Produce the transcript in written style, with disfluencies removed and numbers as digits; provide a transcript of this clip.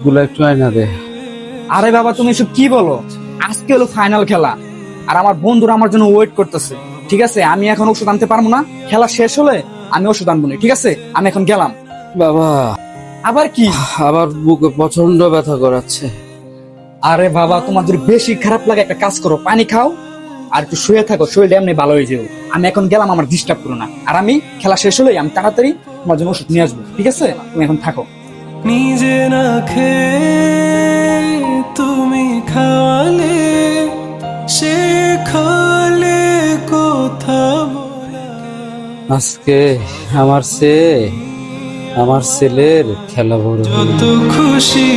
গুলো একটু আয়না দে। আরে বাবা তুমি এসব কি বলো? আজকে হলো ফাইনাল খেলা, আর আমার বন্ধুরা আমার জন্য ওয়েট করতেছে। ঠিক আছে, আমি এখন ওষুধ আনতে পারবো না, খেলা শেষ হলে আমি ওষুধ আনবো না। ঠিক আছে, আমি এখন গেলাম। বাবা, আবার কি? আবার বুকে প্রচন্ড ব্যথা করাচ্ছে। আরে বাবা, তোমার যদি বেশি খারাপ লাগে একটা কাজ করো, পানি খাও আর একটু শুয়ে থাকো, শরীরটা এমনি ভালো হয়ে যাবে। আমি এখন গেলাম, আমার ডিস্টার্ব করো না। আর আমি খেলা শেষ হলেই আমি তাড়াতাড়ি তোমার জন্য ওষুধ নিয়ে আসবো। ঠিক আছে, তুমি এখন থাকো। নিজে না খেয়ে তুমি খাওয়ালে, সে খালে কথা বলা। আজকে আমার ছেলের খেলা বড় হলো। যত খুশি